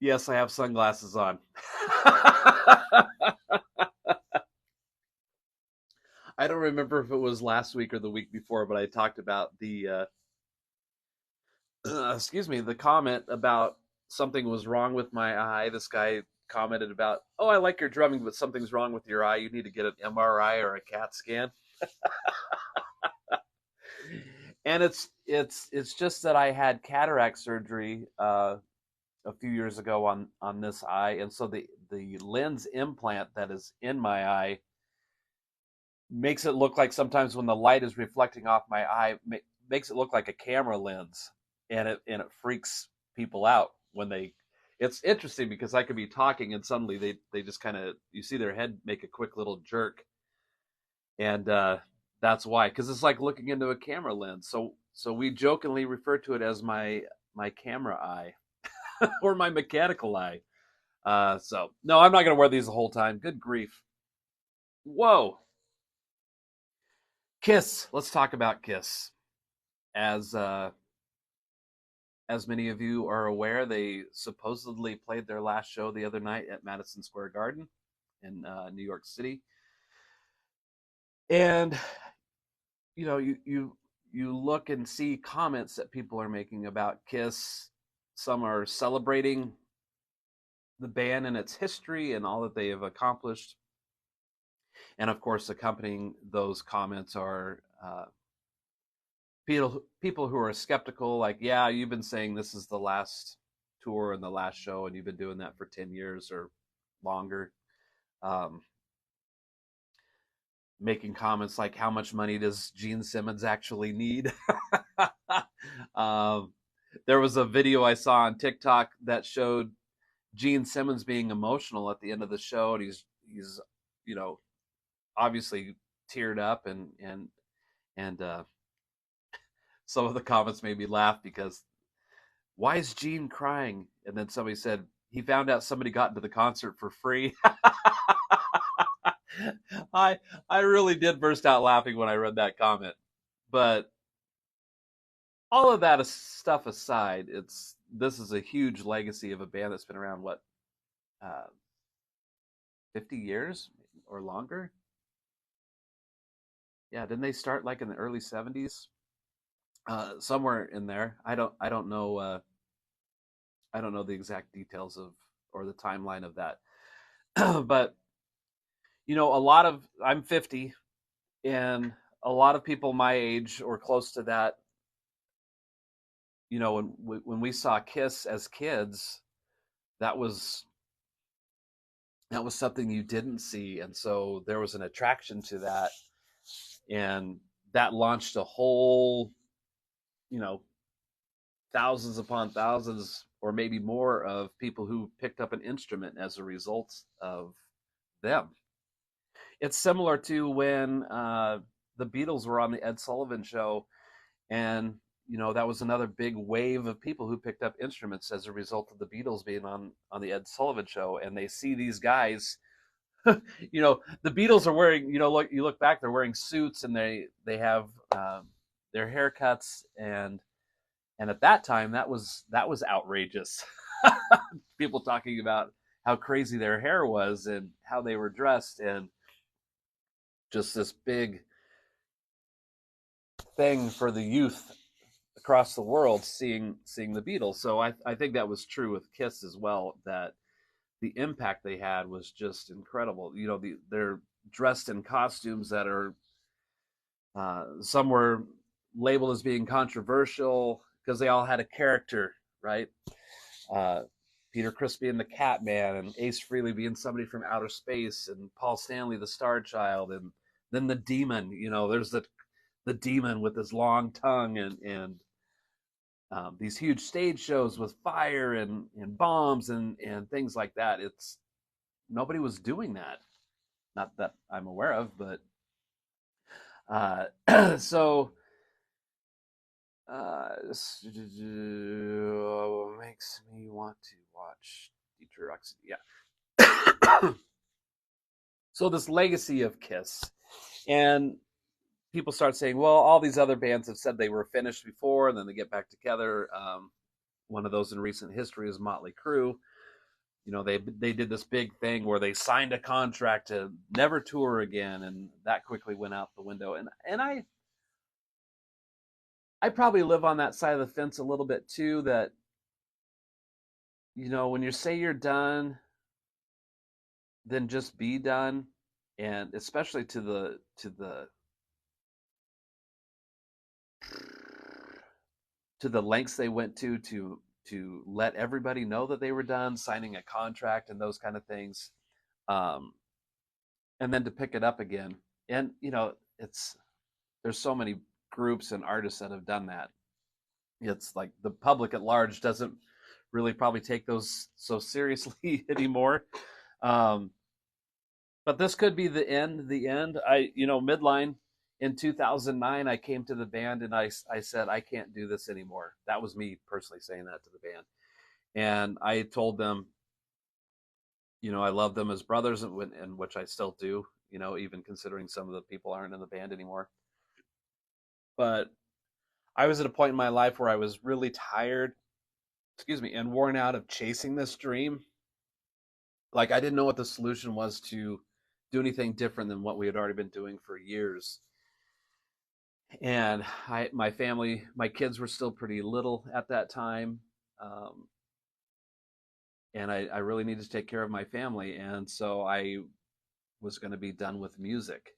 Yes, I have sunglasses on. I don't remember if it was last week or the week before, but I talked about the comment about something was wrong with my eye. This guy commented about, "Oh, I like your drumming, but something's wrong with your eye. You need to get an MRI or a CAT scan." And it's just that I had cataract surgery a few years ago on this eye, and so the lens implant that is in my eye makes it look like sometimes when the light is reflecting off my eye, makes it look like a camera lens, and it freaks people out when they. It's interesting because I could be talking and suddenly they just kind of, you see their head make a quick little jerk, and that's why, because it's like looking into a camera lens. So we jokingly refer to it as my camera eye or my mechanical eye. So no, I'm not gonna wear these the whole time. Good grief! Whoa, Kiss. Let's talk about Kiss. As as many of you are aware, they supposedly played their last show the other night at Madison Square Garden in New York City. And you look and see comments that people are making about Kiss. Some are celebrating the band and its history and all that they have accomplished. And of course, accompanying those comments are people who are skeptical, like, yeah, you've been saying this is the last tour and the last show, and you've been doing that for 10 years or longer. Um, Making comments like, how much money does Gene Simmons actually need? um, there was a video I saw on TikTok that showed Gene Simmons being emotional at the end of the show, and he's you know obviously teared up, and some of the comments made me laugh because, why is Gene crying? And then somebody said he found out somebody got into the concert for free. I I really did burst out laughing when I read that comment. But all of that stuff aside, this is a huge legacy of a band that's been around, what, uh, 50 years or longer? Yeah, didn't they start like in the early 70s? Somewhere in there. I don't know I don't know the exact details of, or the timeline of that. But a lot of, I'm 50, and a lot of people my age or close to that, when we saw Kiss as kids, that was that was something you didn't see, and so there was an attraction to that, and that launched a whole, you know, thousands upon thousands or maybe more of people who picked up an instrument as a result of them. It's similar to when the Beatles were on the Ed Sullivan Show, and that was another big wave of people who picked up instruments as a result of the Beatles being on the Ed Sullivan Show, and they see these guys. The Beatles are wearing, you look back, they're wearing suits, and they have their haircuts, and at that time that was outrageous. People talking about how crazy their hair was and how they were dressed, and just this big thing for the youth across the world seeing the Beatles. So I think that was true with Kiss as well, that the impact they had was just incredible. They're dressed in costumes that are, some were labeled as being controversial because they all had a character, right? Uh, Peter Criss being the Catman, and Ace Frehley being somebody from outer space, and Paul Stanley the Star Child, and then the Demon. There's the Demon with his long tongue, and these huge stage shows with fire and bombs and things like that. Nobody was doing that, not that I'm aware of, but so this makes me want to watch Drummergy. Yeah. So this legacy of Kiss, and people start saying, well, all these other bands have said they were finished before, and then they get back together. One of those in recent history is Motley Crue. they did this big thing where they signed a contract to never tour again, and that quickly went out the window. And I probably live on that side of the fence a little bit too. That when you say you're done, then just be done, and especially to the lengths they went to let everybody know that they were done signing a contract and those kind of things, um, and then to pick it up again. And there's so many groups and artists that have done that. It's like the public at large doesn't really probably take those so seriously anymore. Um, but this could be the end. Midline in 2009, I came to the band and I said, I can't do this anymore. That was me personally saying that to the band. And I told them, I love them as brothers, and which I still do, even considering some of the people aren't in the band anymore. But I was at a point in my life where I was really tired, and worn out of chasing this dream. Like, I didn't know what the solution was to do anything different than what we had already been doing for years. And my family, my kids were still pretty little at that time. And I really needed to take care of my family. And so I was going to be done with music.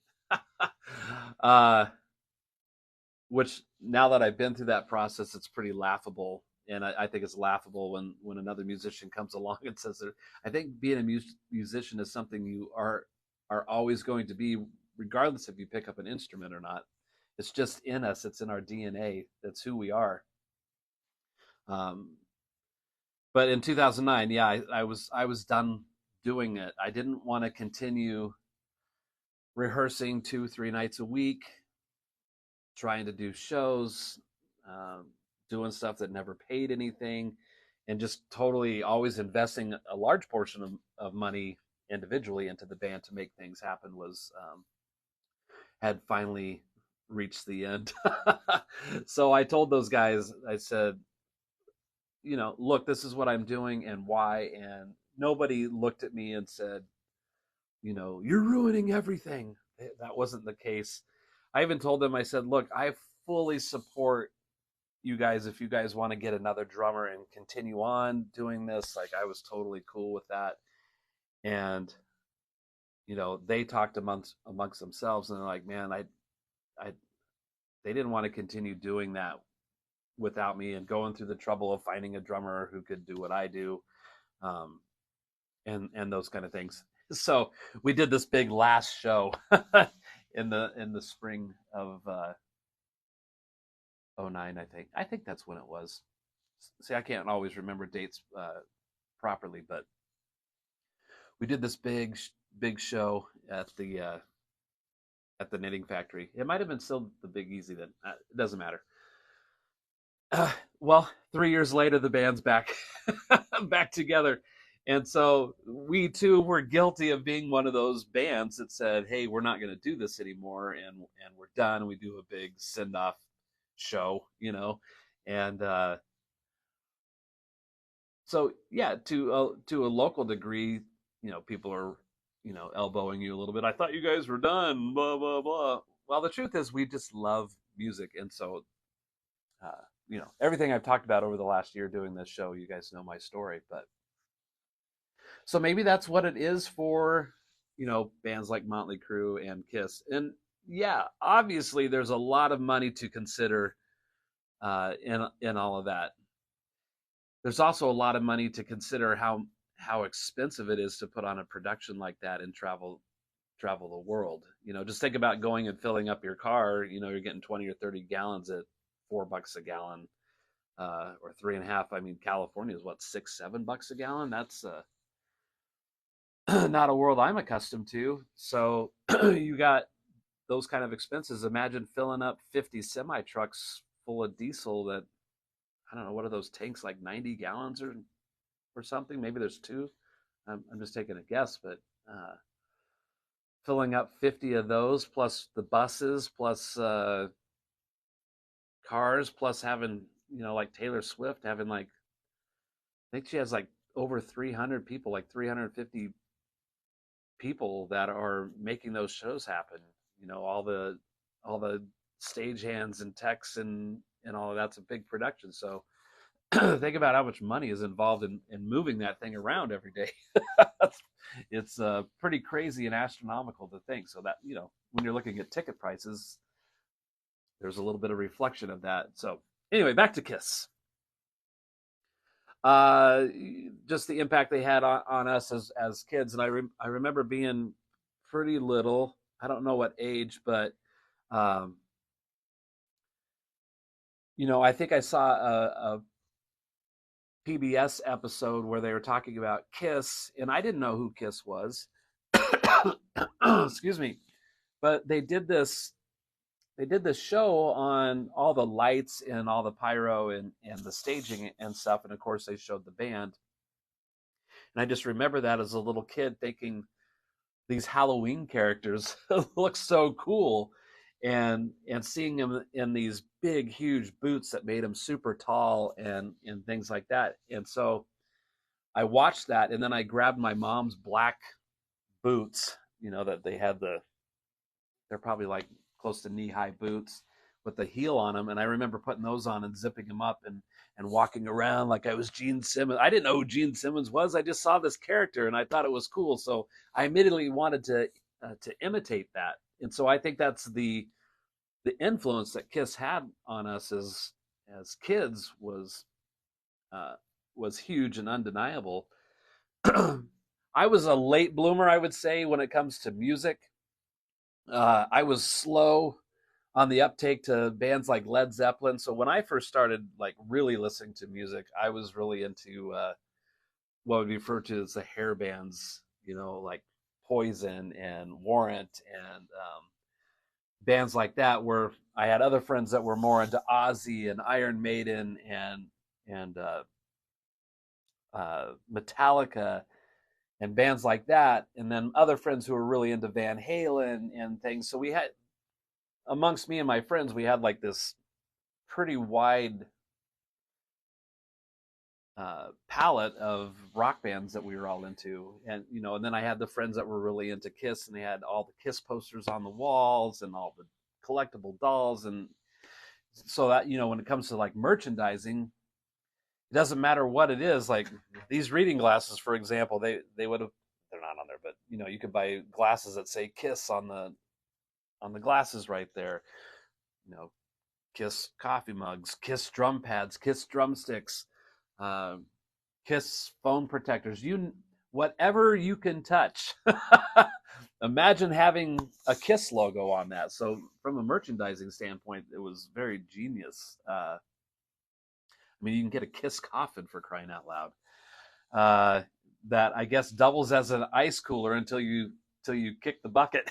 Which, now that I've been through that process, it's pretty laughable. And I think it's laughable when another musician comes along and says that. I think being a musician is something you are always going to be, regardless if you pick up an instrument or not. It's just in us. It's in our DNA. That's who we are. But in 2009, yeah, I was done doing it. I didn't want to continue rehearsing 2-3 nights a week, trying to do shows, doing stuff that never paid anything, and just totally always investing a large portion of money individually into the band to make things happen had finally reached the end. So I told those guys, I said, look, this is what I'm doing and why. And nobody looked at me and said, you're ruining everything. That wasn't the case. I even told them, I said, look, I fully support you guys if you guys want to get another drummer and continue on doing this. Like, I was totally cool with that. And they talked amongst themselves, and they're like, man, they didn't want to continue doing that without me, and going through the trouble of finding a drummer who could do what I do, and those kind of things. So we did this big last show in the spring of 09, I think that's when it was. See, I can't always remember dates properly, but we did this big show at the Knitting Factory. It might have been still the Big Easy then. It doesn't matter. Well, 3 years later, the band's back back together. And so we too were guilty of being one of those bands that said, hey, we're not going to do this anymore, and we're done. We do a big send-off show, and so yeah, to a local degree, people are elbowing you a little bit. I thought you guys were done, blah blah blah. Well, the truth is, we just love music, and so everything I've talked about over the last year doing this show, you guys know my story. But so maybe that's what it is for bands like Motley Crue and Kiss. And yeah, obviously there's a lot of money to consider in all of that. There's also a lot of money to consider how expensive it is to put on a production like that and travel the world. Just think about going and filling up your car. You're getting 20 or 30 gallons at $4 a gallon, or 3.5. I mean, California is what, $6-7 a gallon. That's not a world I'm accustomed to. So you got those kind of expenses. Imagine filling up 50 semi trucks full of diesel that, I don't know, what are those tanks, like 90 gallons or something? Maybe there's two. I'm just taking a guess, but filling up 50 of those, plus the buses, plus cars, plus having, like Taylor Swift having, like, I think she has like over 300 people, like 350 people that are making those shows happen. All the stagehands and techs and all of that's a big production. So think about how much money is involved in moving that thing around every day. It's pretty crazy and astronomical to think. So that, when you're looking at ticket prices, there's a little bit of reflection of that. So anyway, back to KISS. Just the impact they had on us as kids. And I remember being pretty little. I don't know what age, but I think I saw a PBS episode where they were talking about KISS, and I didn't know who KISS was. Excuse me. But they did this show on all the lights and all the pyro and the staging and stuff, and of course they showed the band. And I just remember that as a little kid thinking these Halloween characters look so cool, and seeing them in these big huge boots that made them super tall and things like that. And so I watched that, and then I grabbed my mom's black boots, that they had they're probably like close to knee-high boots with the heel on them. And I remember putting those on and zipping them up and walking around like I was Gene Simmons. I didn't know who Gene Simmons was. I just saw this character and I thought it was cool. So I immediately wanted to imitate that. And so I think that's the influence that KISS had on us as kids was huge and undeniable. I was a late bloomer, I would say, when it comes to music. I was slow on the uptake to bands like Led Zeppelin. So when I first started like really listening to music, I was really into what would be referred to as the hair bands, like Poison and Warrant and bands like that, where I had other friends that were more into Ozzy and Iron Maiden and Metallica and bands like that, and then other friends who were really into Van Halen and things. So we had, amongst me and my friends, we had like this pretty wide palette of rock bands that we were all into. And and then I had the friends that were really into KISS, and they had all the KISS posters on the walls and all the collectible dolls. And so that, when it comes to like merchandising, it doesn't matter what it is. Like these reading glasses, for example, they would have, they're not on there, but you could buy glasses that say KISS on the glasses right there. KISS coffee mugs, KISS drum pads, KISS drumsticks, KISS phone protectors, whatever you can touch. Imagine having a KISS logo on that. So from a merchandising standpoint, it was very genius. You can get a KISS coffin, for crying out loud. That I guess doubles as an ice cooler until you kick the bucket.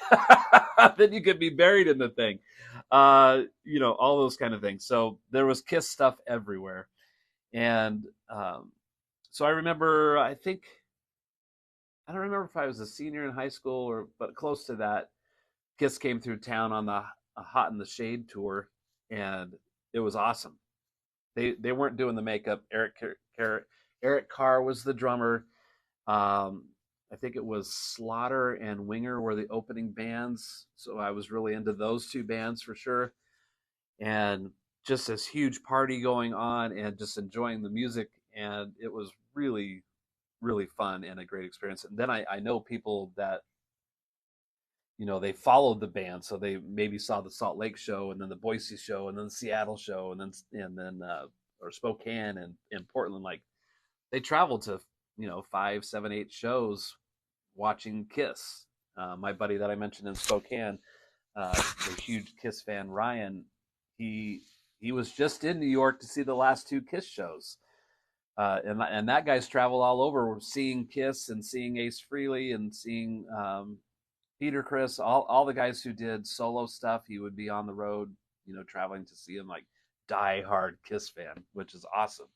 Then you could be buried in the thing. All those kind of things. So there was KISS stuff everywhere. And so I remember, I don't remember if I was a senior in high school but close to that, KISS came through town on the Hot in the Shade tour, and it was awesome. They weren't doing the makeup. Eric Carr was the drummer. I think it was Slaughter and Winger were the opening bands. So I was really into those two bands for sure. And just this huge party going on and just enjoying the music. And it was really, really fun and a great experience. And then I know people that, they followed the band. So they maybe saw the Salt Lake show and then the Boise show and then the Seattle show and then or Spokane and Portland. Like they traveled to, 5, 7, 8 shows watching KISS. My buddy that I mentioned in Spokane, a huge KISS fan, Ryan, he was just in New York to see the last 2 KISS shows. And that guy's traveled all over seeing KISS and seeing Ace Frehley and seeing Peter Criss, all the guys who did solo stuff. He would be on the road, traveling to see him, like die-hard KISS fan, which is awesome.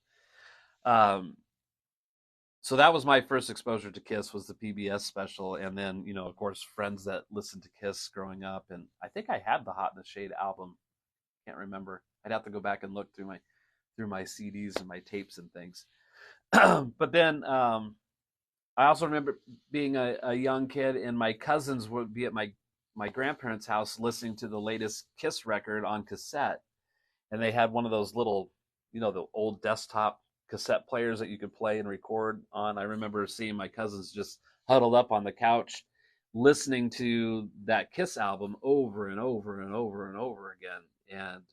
So that was my first exposure to KISS, was the PBS special. And then, of course, friends that listened to KISS growing up. And I think I had the Hot in the Shade album. Can't remember. I'd have to go back and look through my CDs and my tapes and things. But then I also remember being a young kid, and my cousins would be at my grandparents' house listening to the latest Kiss record on cassette, and they had one of those little, the old desktop cassette players that you could play and record on. I remember seeing my cousins just huddled up on the couch listening to that Kiss album over and over and over and over again. And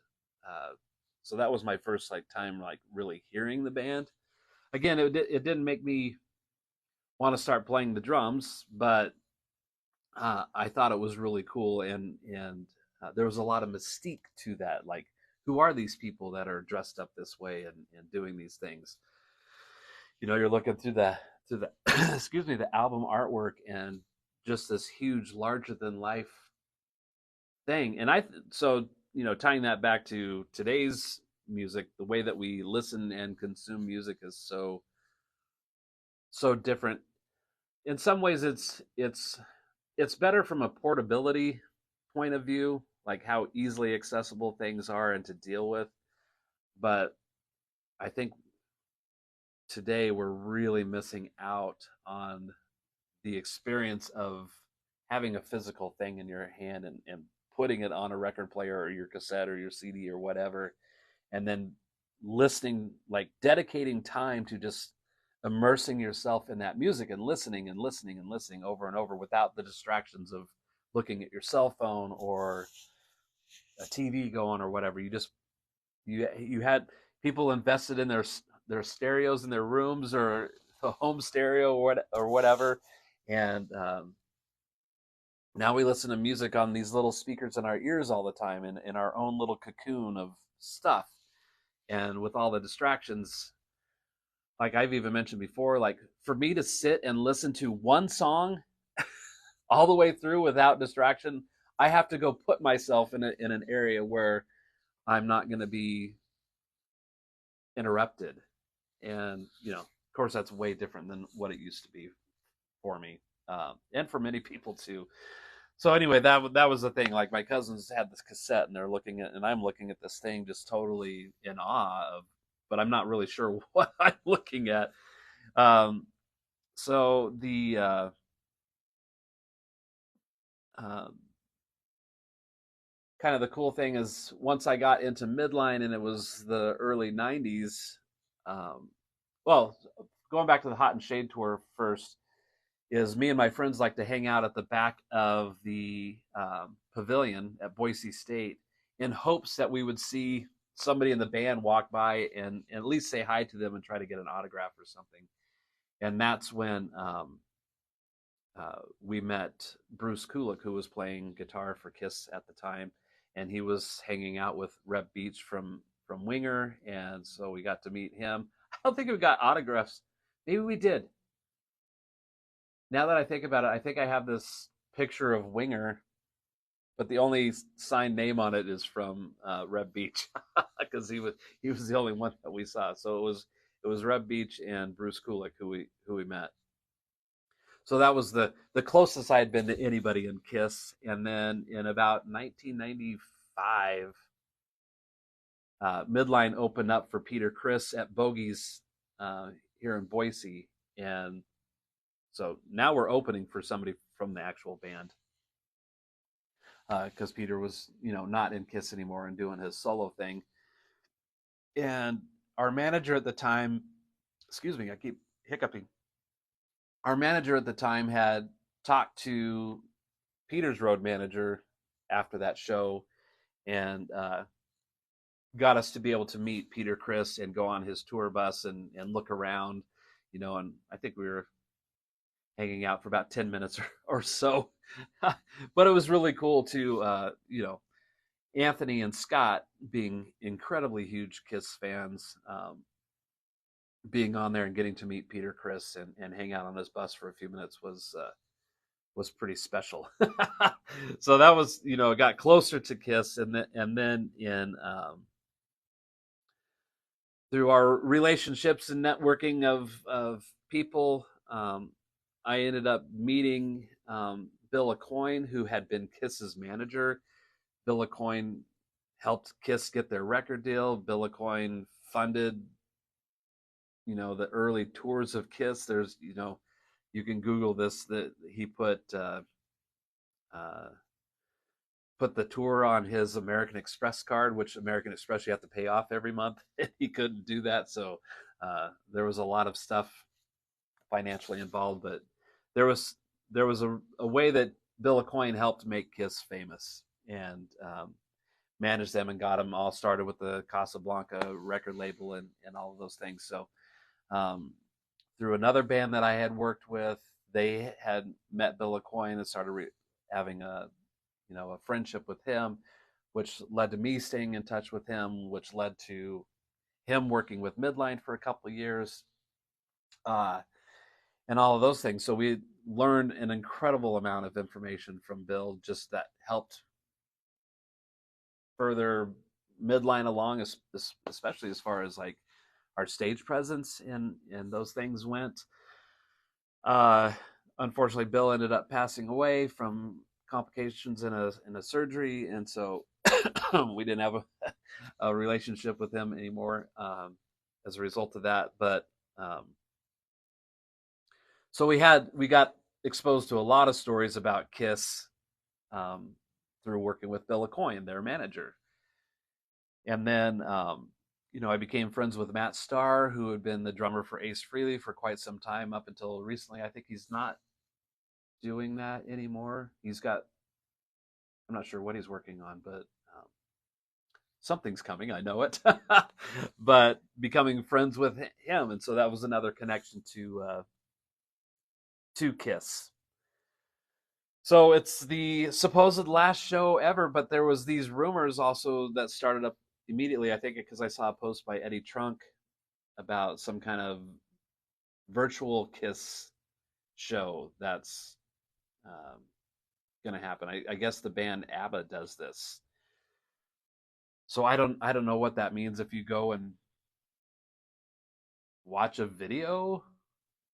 so that was my first like time like really hearing the band. Again, it didn't make me want to start playing the drums, but I thought it was really cool, and there was a lot of mystique to that. Like, who are these people that are dressed up this way and doing these things? You're looking through the excuse me, the album artwork, and just this huge, larger than life thing. And so tying that back to today's music, the way that we listen and consume music is so different. In some ways, it's better from a portability point of view, like how easily accessible things are and to deal with. But I think today we're really missing out on the experience of having a physical thing in your hand and putting it on a record player or your cassette or your CD or whatever, and then listening, like dedicating time to just immersing yourself in that music and listening and listening and listening over and over without the distractions of looking at your cell phone or a TV going or whatever. You had people invested in their stereos in their rooms or a home stereo or whatever, and now we listen to music on these little speakers in our ears all the time in our own little cocoon of stuff, and with all the distractions. Like I've even mentioned before, like for me to sit and listen to one song all the way through without distraction, I have to go put myself in an area where I'm not going to be interrupted. And of course, that's way different than what it used to be for me, and for many people too. So anyway, that was the thing. Like my cousins had this cassette, and and I'm looking at this thing just totally in awe of, but I'm not really sure what I'm looking at. So the uh, kind of the cool thing is once I got into midline and it was the early '90s. Um, well, going back to the Hot and Shade tour first, is me and my friends like to hang out at the back of the pavilion at Boise State in hopes that we would see somebody in the band walk by and at least say hi to them and try to get an autograph or something. And that's when we met Bruce Kulick, who was playing guitar for Kiss at the time, and he was hanging out with Reb Beach from Winger, and so we got to meet him. I don't think we got autographs. Maybe we did. Now that I think about it, I think I have this picture of Winger, but the only signed name on it is from Reb Beach because he was the only one that we saw. So it was Reb Beach and Bruce Kulick who we met. So that was the closest I had been to anybody in Kiss. And then in about 1995, Midline opened up for Peter Criss at Bogey's here in Boise, and so now we're opening for somebody from the actual band because Peter was not in Kiss anymore and doing his solo thing. And our manager at the time, excuse me, I keep hiccuping. Our manager at the time had talked to Peter's road manager after that show and got us to be able to meet Peter Criss and go on his tour bus and look around, and I think we were hanging out for about 10 minutes or so. But it was really cool to, Anthony and Scott being incredibly huge Kiss fans, being on there and getting to meet Peter Criss and hang out on his bus for a few minutes was pretty special. So that was, it got closer to Kiss, and then in through our relationships and networking of people, I ended up meeting Bill Aucoin, who had been Kiss's manager. Bill Aucoin helped Kiss get their record deal. Bill Aucoin funded the early tours of Kiss. There's, you can Google this, that he uh, put the tour on his American Express card, which American Express you have to pay off every month. He couldn't do that, so there was a lot of stuff financially involved. But there was a way that Bill Aucoin helped make Kiss famous, and managed them and got them all started with the Casablanca record label and all of those things. So um, through another band that I had worked with, they had met Bill Aucoin and started having a friendship with him, which led to me staying in touch with him, which led to him working with Midline for a couple of years, and all of those things. So we learned an incredible amount of information from Bill, just that helped further Midline along, especially as far as like our stage presence and those things went. Unfortunately, Bill ended up passing away from complications in a surgery, and so we didn't have a relationship with him anymore as a result of that. But so we got exposed to a lot of stories about Kiss through working with Bill Aucoin, their manager. And then I became friends with Matt Starr, who had been the drummer for Ace Frehley for quite some time, up until recently. I think he's not doing that anymore. I'm not sure what he's working on, but something's coming. I know it. But becoming friends with him, and so that was another connection to Kiss. So it's the supposed last show ever, but there was these rumors also that started up immediately. I think because I saw a post by Eddie Trunk about some kind of virtual Kiss show that's going to happen. I guess the band ABBA does this. So I don't know what that means if you go and watch a video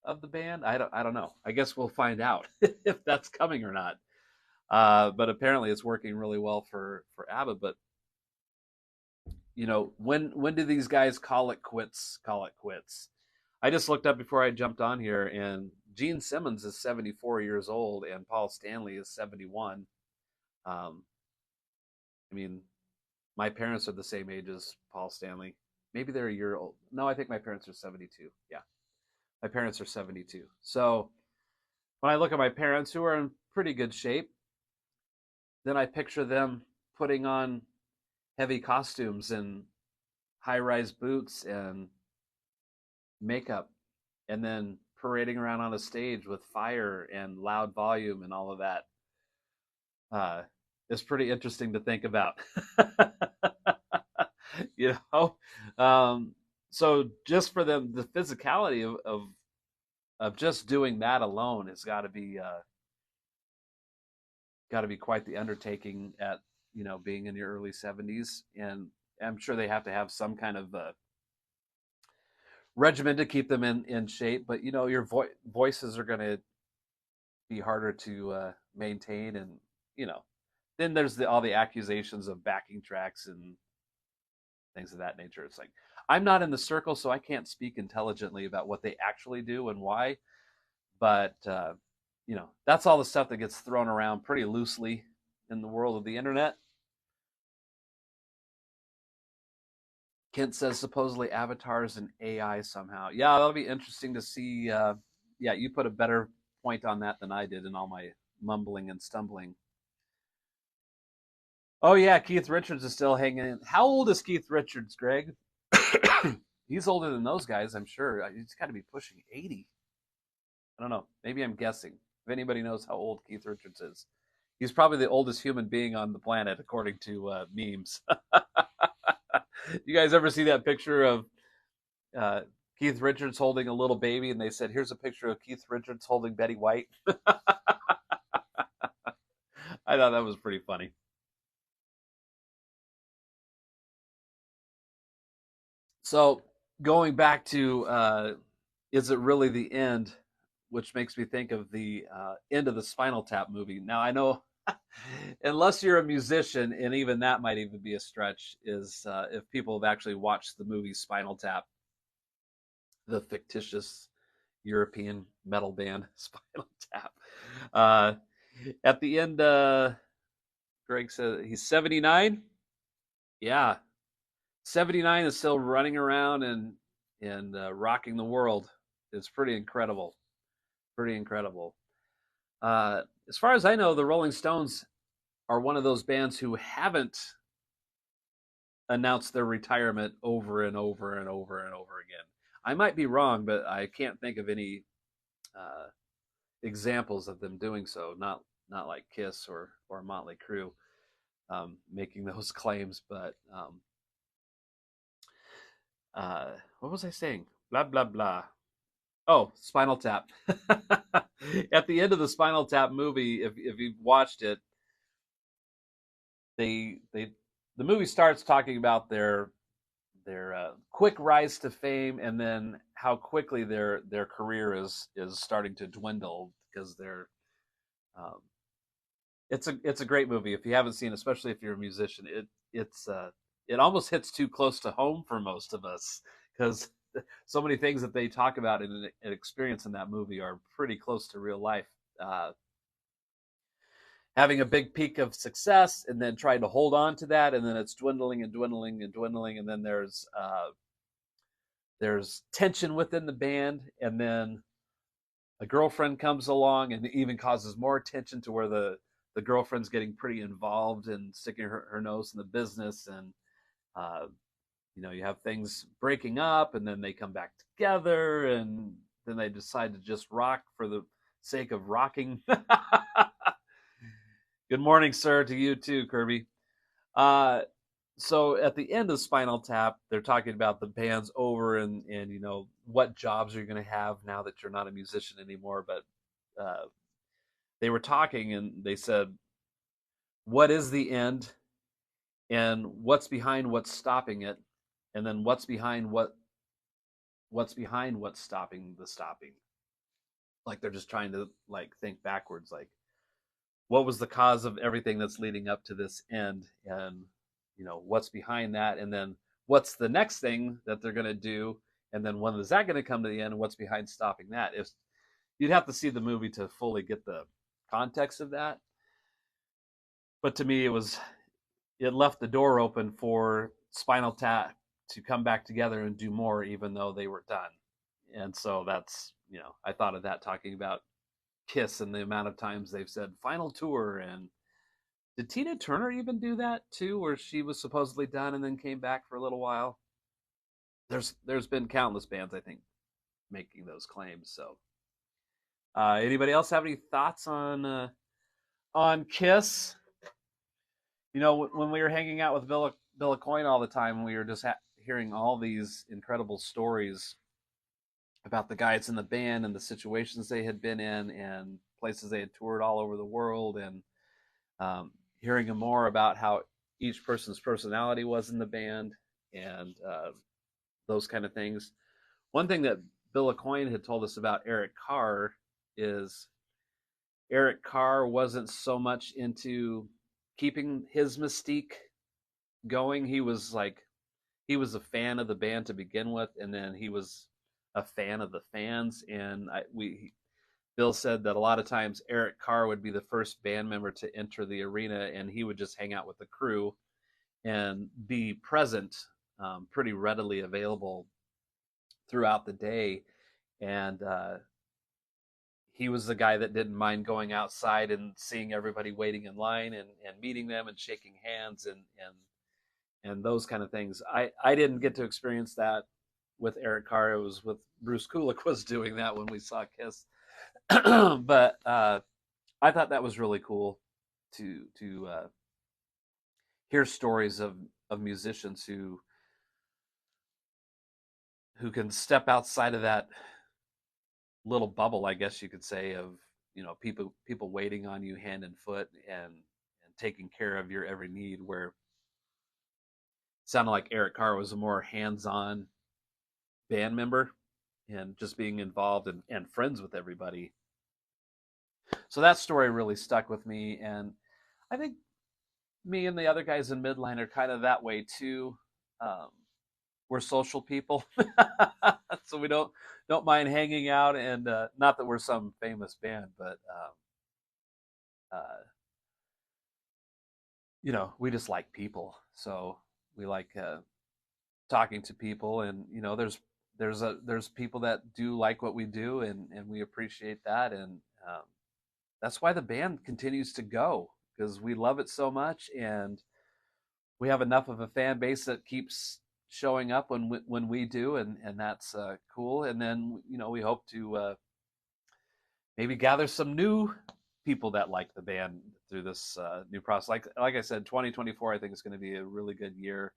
of the band. I don't know. I guess we'll find out if that's coming or not. But apparently it's working really well for ABBA. But when do these guys call it quits? Call it quits. I just looked up before I jumped on here, and Gene Simmons is 74 years old, and Paul Stanley is 71. I mean, my parents are the same age as Paul Stanley. Maybe they're a year old. No, I think my parents are 72. Yeah, my parents are 72. So when I look at my parents, who are in pretty good shape, then I picture them putting on heavy costumes and high-rise boots and makeup, and then parading around on a stage with fire and loud volume and all of that. It's pretty interesting to think about. you know so just for them, the physicality of just doing that alone has got to be quite the undertaking at being in your early 70s. And I'm sure they have to have some kind of regimen to keep them in shape, but your voices are going to be harder to maintain. And then there's all the accusations of backing tracks and things of that nature. It's like, I'm not in the circle, so I can't speak intelligently about what they actually do and why. But that's all the stuff that gets thrown around pretty loosely in the world of the internet. Kent says supposedly avatars and AI somehow. Yeah, that'll be interesting to see. Yeah, you put a better point on that than I did in all my mumbling and stumbling. Oh yeah, Keith Richards is still hanging in. How old is Keith Richards, Greg? He's older than those guys, I'm sure. He's got to be pushing 80. I don't know. Maybe I'm guessing. If anybody knows how old Keith Richards is, he's probably the oldest human being on the planet, according to memes. You guys ever see that picture of Keith Richards holding a little baby, and they said, "Here's a picture of Keith Richards holding Betty White"? I thought that was pretty funny. So going back to is it really the end, which makes me think of the end of the Spinal Tap movie. Now I know, unless you're a musician, and even that might even be a stretch, is if people have actually watched the movie Spinal Tap. the fictitious European metal band Spinal Tap. Uh, at the end, Greg says he's 79. Yeah, 79 is still running around and rocking the world. It's pretty incredible. Pretty incredible. As far as I know, the Rolling Stones are one of those bands who haven't announced their retirement over and over and over and over again. I might be wrong, but I can't think of any examples of them doing so. Not like Kiss or Motley Crue making those claims. But what was I saying? Blah blah blah. Oh, Spinal Tap. At the end of the Spinal Tap movie, if you've watched it, the movie starts talking about their quick rise to fame, and then how quickly their career is starting to dwindle because they're it's a great movie if you haven't seen it, especially if you're a musician. It almost hits too close to home for most of us because so many things that they talk about and experience in that movie are pretty close to real life. Having a big peak of success and then trying to hold on to that, and then it's dwindling and dwindling and dwindling, and then there's tension within the band, and then a girlfriend comes along and even causes more tension to where the girlfriend's getting pretty involved and sticking her nose in the business, and you have things breaking up, and then they come back together, and then they decide to just rock for the sake of rocking. Good morning, sir, to you too, Kirby. So at the end of Spinal Tap, they're talking about the band's over and what jobs you're going to have now that you're not a musician anymore. But they were talking and they said, what is the end, and what's behind what's stopping it, and then what's behind what's stopping the stopping. Like they're just trying to think backwards, like what was the cause of everything that's leading up to this end, and what's behind that, and then what's the next thing that they're going to do, and then when is that going to come to the end, and what's behind stopping that. If you'd have to see the movie to fully get the context of that, but to me it left the door open for Spinal Tap to come back together and do more, even though they were done. And so that's I thought of that, talking about Kiss and the amount of times they've said final tour. And did Tina Turner even do that too, where she was supposedly done and then came back for a little while? There's been countless bands, I think, making those claims. So anybody else have any thoughts on Kiss? When we were hanging out with Bill Coyne all the time, we were just hearing all these incredible stories about the guys in the band and the situations they had been in and places they had toured all over the world, and hearing more about how each person's personality was in the band and those kind of things. One thing that Bill Coyne had told us about Eric Carr is Eric Carr wasn't so much into keeping his mystique going. He was a fan of the band to begin with, and then he was a fan of the fans. And Bill said that a lot of times Eric Carr would be the first band member to enter the arena, and he would just hang out with the crew and be present, pretty readily available throughout the day. And he was the guy that didn't mind going outside and seeing everybody waiting in line and meeting them and shaking hands and those kind of things. I didn't get to experience that with Eric Carr. It was with Bruce Kulick was doing that when we saw Kiss. But I thought that was really cool to hear stories of musicians who can step outside of that little bubble, I guess you could say, of people waiting on you hand and foot and taking care of your every need, where it sounded like Eric Carr was a more hands-on band member and just being involved and friends with everybody. So that story really stuck with me, and I think me and the other guys in Midline are kind of that way too. we're social people, so we don't mind hanging out, and not that we're some famous band, but uh, we just like people, so we like talking to people, and there's people that do like what we do, and we appreciate that, and um, that's why the band continues to go, because we love it so much, and we have enough of a fan base that keeps showing up when we do, and that's cool. And then we hope to maybe gather some new people that like the band through this new process. Like I said, 2024 I think is going to be a really good year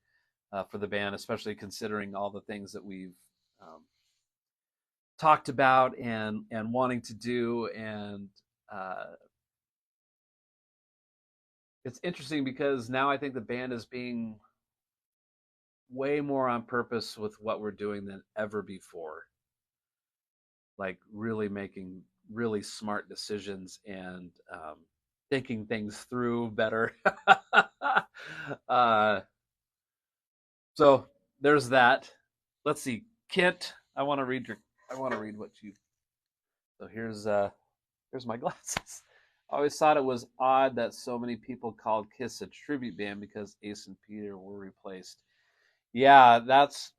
for the band, especially considering all the things that we've um, talked about and wanting to do. And it's interesting because now I think the band is being way more on purpose with what we're doing than ever before. Like really making really smart decisions and thinking things through better. uh, so there's that. Let's see, Kent. I want to read what you. So here's my glasses. I always thought it was odd that so many people called Kiss a tribute band because Ace and Peter were replaced. Yeah, that's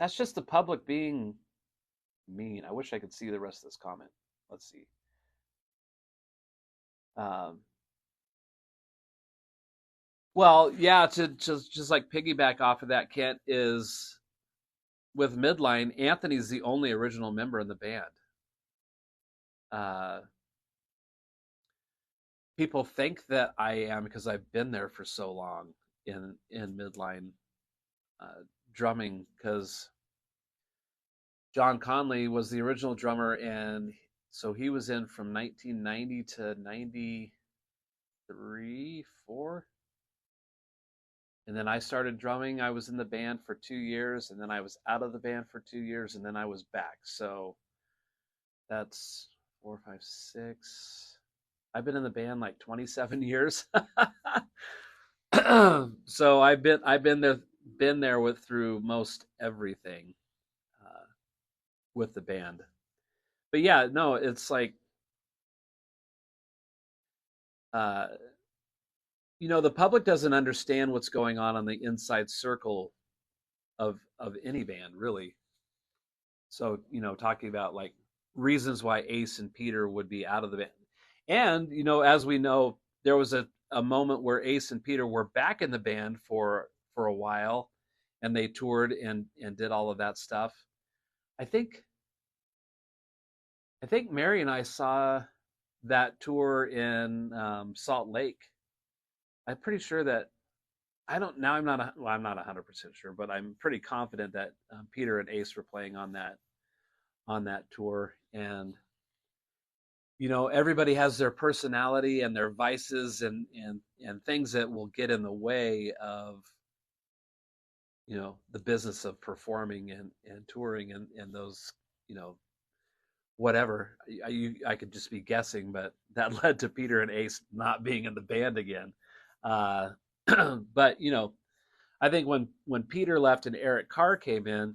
just the public being mean. I wish I could see the rest of this comment. Let's see. Um, well, yeah, to just like piggyback off of that, Kent, is with Midline, Anthony's the only original member in the band. Uh, People think that I am because I've been there for so long in Midline drumming, because John Conley was the original drummer, and so he was in from 1990 to 93, 4. And then I started drumming. I was in the band for 2 years, and then I was out of the band for 2 years, and then I was back. So that's 4, 5, 6. I've been in the band like 27 years. So I've been there with through most everything uh, with the band. But yeah, no, it's like uh, the public doesn't understand what's going on the inside circle of any band, really. So talking about like reasons why Ace and Peter would be out of the band, and as we know, there was a moment where Ace and Peter were back in the band for a while, and they toured and did all of that stuff. I think I think Mary and I saw that tour in Salt Lake. I'm pretty sure that I don't now. I'm not 100% sure, but I'm pretty confident that Peter and Ace were playing on that tour. And everybody has their personality and their vices and things that will get in the way of the business of performing and touring and those whatever. I could just be guessing, but that led to Peter and Ace not being in the band again. uh but I think when Peter left and Eric Carr came in,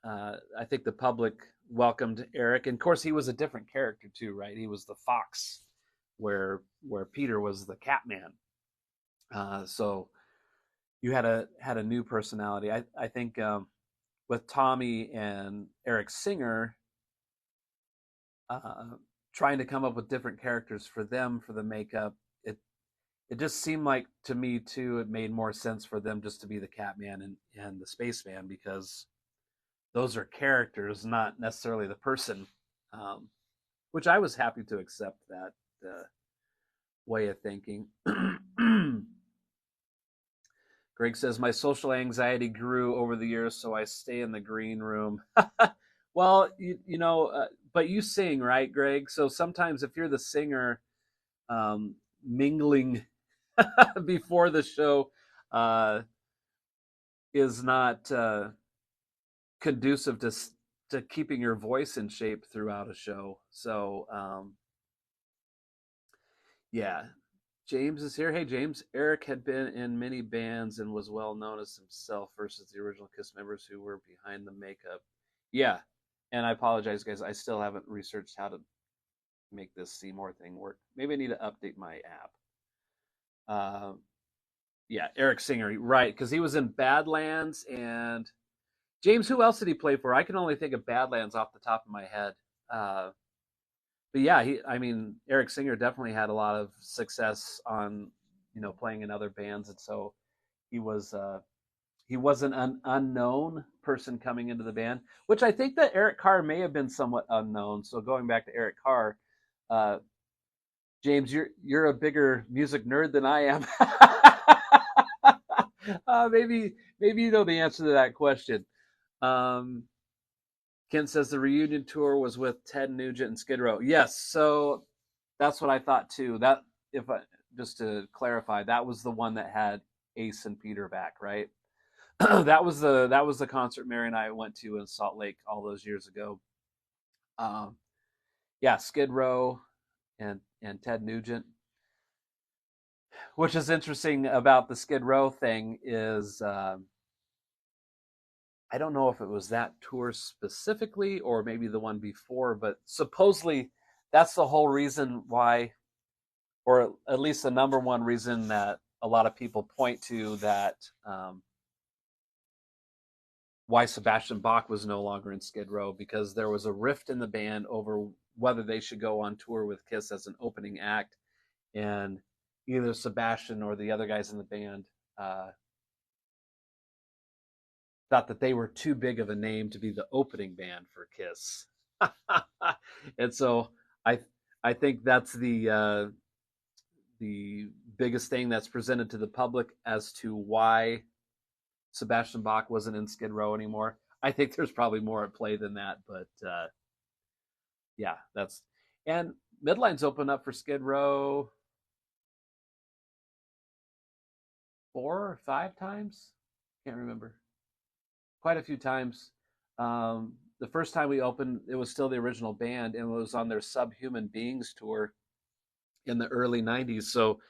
I think the public welcomed Eric, and of course he was a different character too, right? He was the fox, where Peter was the cat man. So you had a new personality. I think with Tommy and Eric Singer, uh, trying to come up with different characters for them for the makeup, it just seemed like to me too it made more sense for them just to be the Catman and the Spaceman, because those are characters, not necessarily the person. um, which I was happy to accept that way of thinking. Greg says, my social anxiety grew over the years, so I stay in the green room. Well, but you sing, right, Greg? So sometimes if you're the singer, mingling before the show uh, is not conducive to keeping your voice in shape throughout a show. So yeah, James is here. Hey, James. Eric had been in many bands and was well known as himself versus the original Kiss members who were behind the makeup. Yeah, and I apologize, guys. I still haven't researched how to make this Seymour thing work. Maybe I need to update my app. Uh, yeah, Eric Singer, right? Because he was in Badlands and James. Who else did he play for? I can only think of Badlands off the top of my head. Uh, but yeah, I mean, Eric Singer definitely had a lot of success on, playing in other bands, and so he was he wasn't an unknown person coming into the band, which I think that Eric Carr may have been somewhat unknown. So going back to Eric Carr, uh, James, you're a bigger music nerd than I am. Maybe you know the answer to that question. Um, Ken says the reunion tour was with Ted Nugent and Skid Row. Yes, so that's what I thought too. That if I just to clarify, that was the one that had Ace and Peter back, right? That was the concert Mary and I went to in Salt Lake all those years ago. Um, yeah, Skid Row and Ted Nugent. Which is interesting about the Skid Row thing is I don't know if it was that tour specifically or maybe the one before, but supposedly that's the whole reason why, or at least the number one reason that a lot of people point to that why Sebastian Bach was no longer in Skid Row, because there was a rift in the band over whether they should go on tour with Kiss as an opening act, and either Sebastian or the other guys in the band thought that they were too big of a name to be the opening band for Kiss. And so I I think that's the biggest thing that's presented to the public as to why Sebastian Bach wasn't in Skid Row anymore. I think there's probably more at play than that, but yeah, that's and Midline's open up for Skid Row 4 or 5 times. Can't remember. Quite a few times. The first time we opened, it was still the original band, and it was on their Subhuman Beings tour in the early '90s. So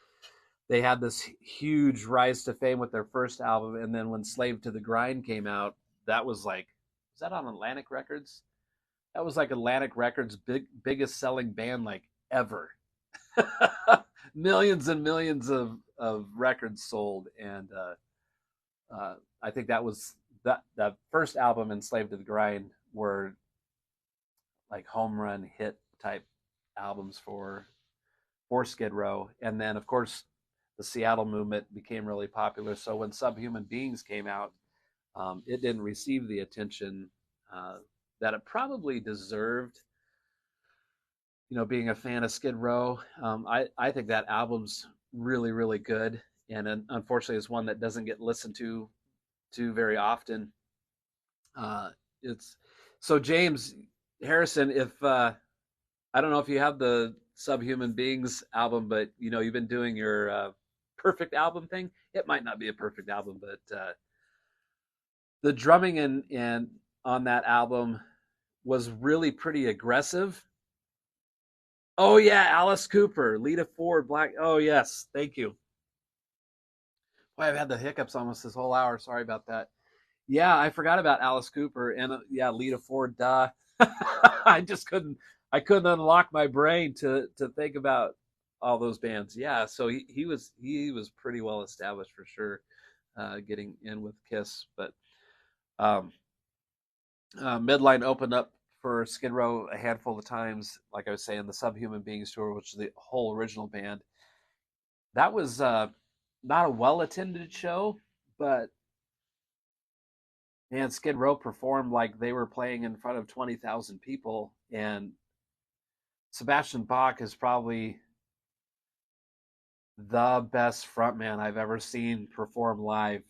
they had this huge rise to fame with their first album, and then when Slave to the Grind came out, that was like, was that on Atlantic Records? That was like Atlantic Records' biggest selling band like ever. Millions and millions of records sold, and I think that was that first album and Slave to the Grind were like home run hit type albums for Skid Row, and then of course the Seattle movement became really popular. So when Subhuman Beings came out, it didn't receive the attention that it probably deserved. Being a fan of Skid Row, I think that album's really really good, and unfortunately it's one that doesn't get listened to very often. It's so James Harrison, if I don't know if you have the Subhuman Beings album, but you've been doing your perfect album thing. It might not be a perfect album, but the drumming and on that album was really pretty aggressive. Oh yeah, Alice Cooper, Lita Ford, Black. Oh yes, thank you. Boy, I've had the hiccups almost this whole hour. Sorry about that. Yeah, I forgot about Alice Cooper and yeah, Lita Ford. Duh. I just couldn't. I couldn't unlock my brain to think about all those bands. Yeah, so he was pretty well established for sure, getting in with Kiss. But um, Midline opened up for Skid Row a handful of times. Like I was saying, the Subhuman Beings tour, which is the whole original band, that was not a well attended show, but man, Skid Row performed like they were playing in front of 20,000 people, and Sebastian Bach is probably the best frontman I've ever seen perform live.